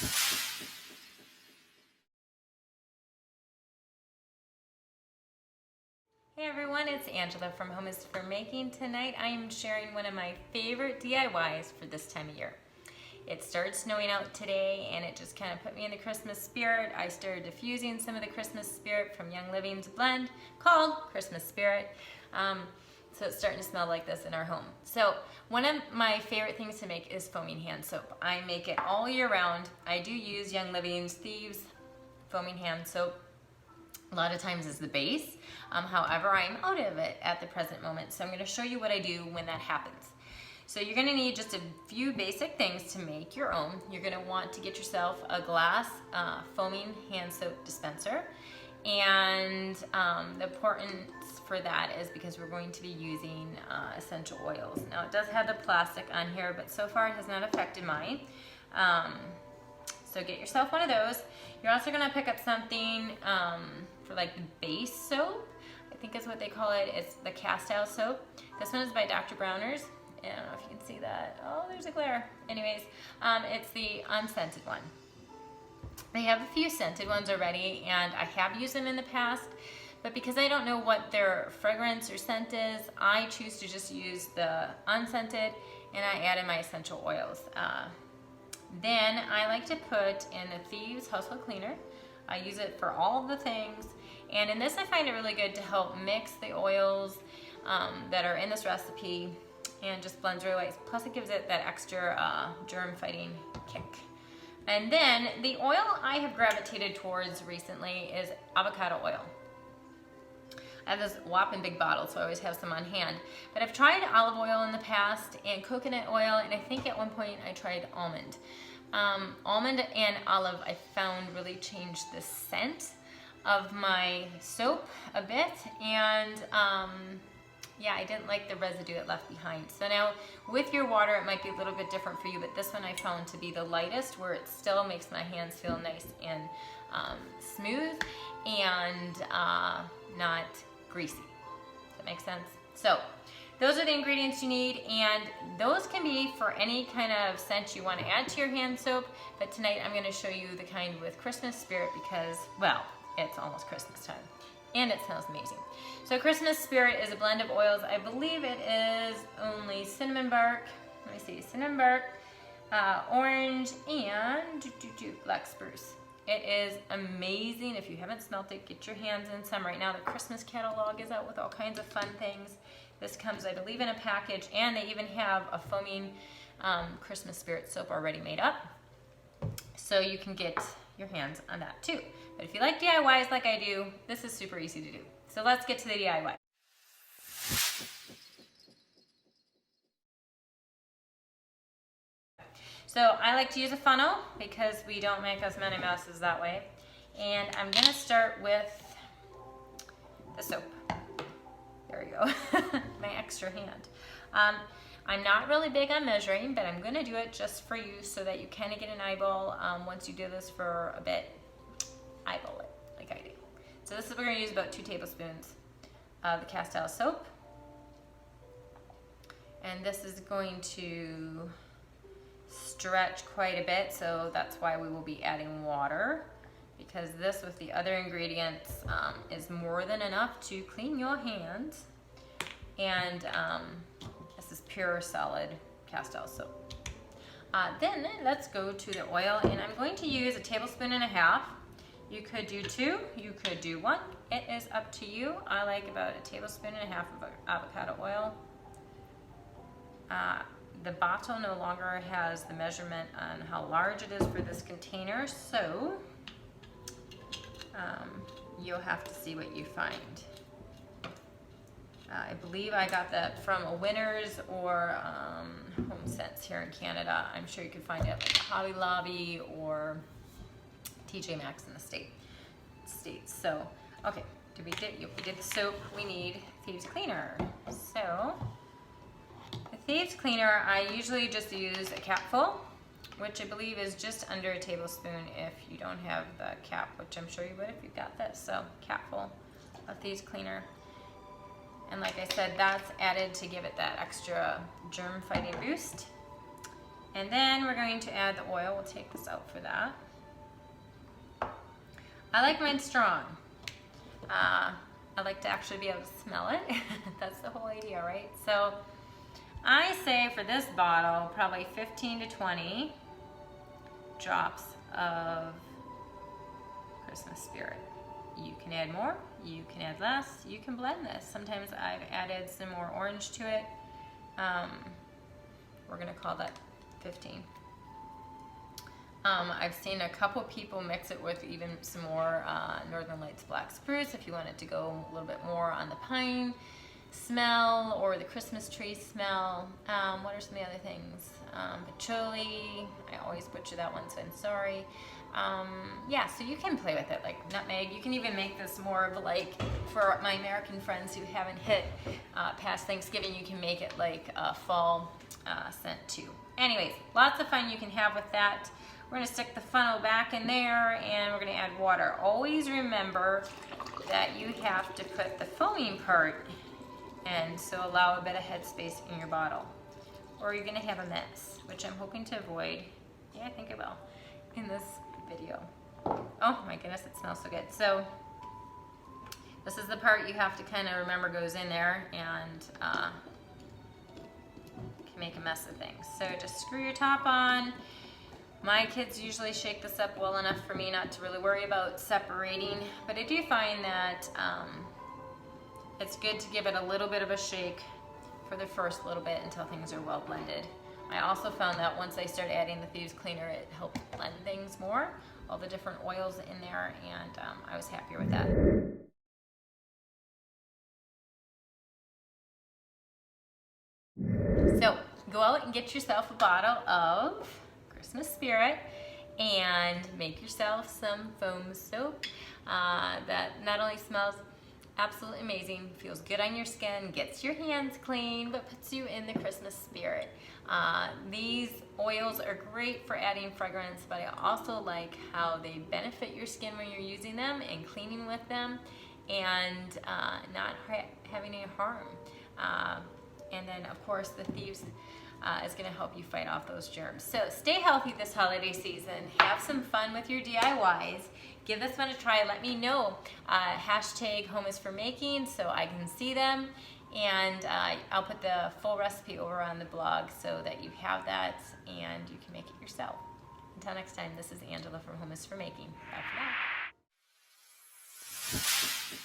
Hey everyone, it's Angela from Home is for Making. Tonight I am sharing one of my favorite DIYs for this time of year. It started snowing out today and it just kind of put me in the Christmas spirit. I started diffusing some of the Christmas spirit from Young Living's blend called Christmas Spirit. So it's starting to smell like this in our home. So one of my favorite things to make is foaming hand soap. I make it all year round. I do use Young Living's Thieves foaming hand soap. A lot of times is the base. However, I'm out of it at the present moment. So I'm going to show you what I do when that happens. So you're going to need just a few basic things to make your own. You're going to want to get yourself a glass foaming hand soap dispenser. And the importance for that is because we're going to be using essential oils. Now it does have the plastic on here, but so far it has not affected mine. So get yourself one of those. You're also going to pick up something for like the base soap, I think is what they call it. It's the Castile soap. This one is by Dr. Bronner's. I don't know if you can see that. Oh, there's a glare. Anyways, it's the unscented one. They have a few scented ones already, and I have used them in the past, but because I don't know what their fragrance or scent is, I choose to just use the unscented, and I add in my essential oils. Then I like to put in the Thieves Household Cleaner. I use it for all the things. And in this I find it really good to help mix the oils that are in this recipe and just blends really well. Plus it gives it that extra germ fighting kick. And then the oil I have gravitated towards recently is avocado oil. I have this whopping big bottle, so I always have some on hand. But I've tried olive oil in the past and coconut oil, and I think at one point I tried almond. Almond and olive I found really changed the scent of my soap a bit, and yeah, I didn't like the residue it left behind. So now with your water it might be a little bit different for you, but this one I found to be the lightest, where it still makes my hands feel nice and smooth and not greasy. Does that make sense? So those are the ingredients you need, and those can be for any kind of scent you want to add to your hand soap, but tonight I'm going to show you the kind with Christmas spirit because, well, it's almost Christmas time and it smells amazing. So Christmas Spirit is a blend of oils. I believe it is only cinnamon bark, let me see, cinnamon bark, orange, and black spruce. It is amazing. If you haven't smelt it, get your hands in some. Right now the Christmas catalog is out with all kinds of fun things. This comes, I believe, in a package, and they even have a foaming Christmas Spirit soap already made up. So you can get your hands on that too. But if you like DIYs like I do, this is super easy to do. So let's get to the DIY. So I like to use a funnel because we don't make as many messes that way. And I'm gonna start with the soap. There we go, my extra hand. I'm not really big on measuring, but I'm gonna do it just for you so that you kind of get an eyeball. Once you do this for a bit, eyeball it like I do. So this is, we're gonna use about 2 tablespoons of the Castile soap. And this is going to stretch quite a bit, so that's why we will be adding water, because this with the other ingredients is more than enough to clean your hands. And this is pure solid Castile soap. Then let's go to the oil, and I'm going to use 1.5 tablespoons. You could do 2, you could do 1. It is up to you. I like about 1.5 tablespoons of avocado oil. The bottle no longer has the measurement on how large it is for this container, so you'll have to see what you find. I believe I got that from a Winners or Home Sense here in Canada. I'm sure you can find it like Hobby Lobby or TJ Maxx in the States. So, okay, we did the soap, we need Thieves Cleaner. So, the Thieves Cleaner, I usually just use a capful, which I believe is just under 1 tablespoon if you don't have the cap, which I'm sure you would if you've got this. So, capful of Thieves Cleaner. And like I said, that's added to give it that extra germ fighting boost. And then we're going to add the oil. We'll take this out for that. I like mine strong. I like to actually be able to smell it. That's the whole idea, right? So I say for this bottle, probably 15 to 20 drops of Christmas Spirit. You can add more, you can add less, you can blend this. Sometimes I've added some more orange to it. We're gonna call that 15. I've seen a couple people mix it with even some more Northern Lights Black Spruce if you want it to go a little bit more on the pine smell or the Christmas tree smell. What are some of the other things? Patchouli, I always butcher that one, so I'm sorry. Yeah, so you can play with it, like nutmeg. You can even make this more of like, for my American friends who haven't hit past Thanksgiving, you can make it like a fall scent too. Anyways, lots of fun you can have with that. We're gonna stick the funnel back in there and we're gonna add water. Always remember that you have to put the foaming part in, so allow a bit of headspace in your bottle, or you're gonna have a mess, which I'm hoping to avoid. Yeah, I think I will in this video. Oh my goodness, it smells so good. So this is the part you have to kind of remember goes in there and can make a mess of things. So just screw your top on. My kids usually shake this up well enough for me not to really worry about separating, but I do find that it's good to give it a little bit of a shake for the first little bit until things are well blended. I also found that once I started adding the Thieves Cleaner, it helped blend things more, all the different oils in there, and I was happier with that. So go out and get yourself a bottle of Christmas Spirit and make yourself some foam soap that not only smells absolutely amazing, feels good on your skin, gets your hands clean, but puts you in the Christmas spirit. These oils are great for adding fragrance, but I also like how they benefit your skin when you're using them and cleaning with them, and not having any harm. And then of course the Thieves is going to help you fight off those germs. So stay healthy this holiday season. Have some fun with your DIYs. Give this one a try. Let me know. Hashtag Home is for Making so I can see them. And I'll put the full recipe over on the blog so that you have that and you can make it yourself. Until next time, this is Angela from Home is for Making. Bye for now.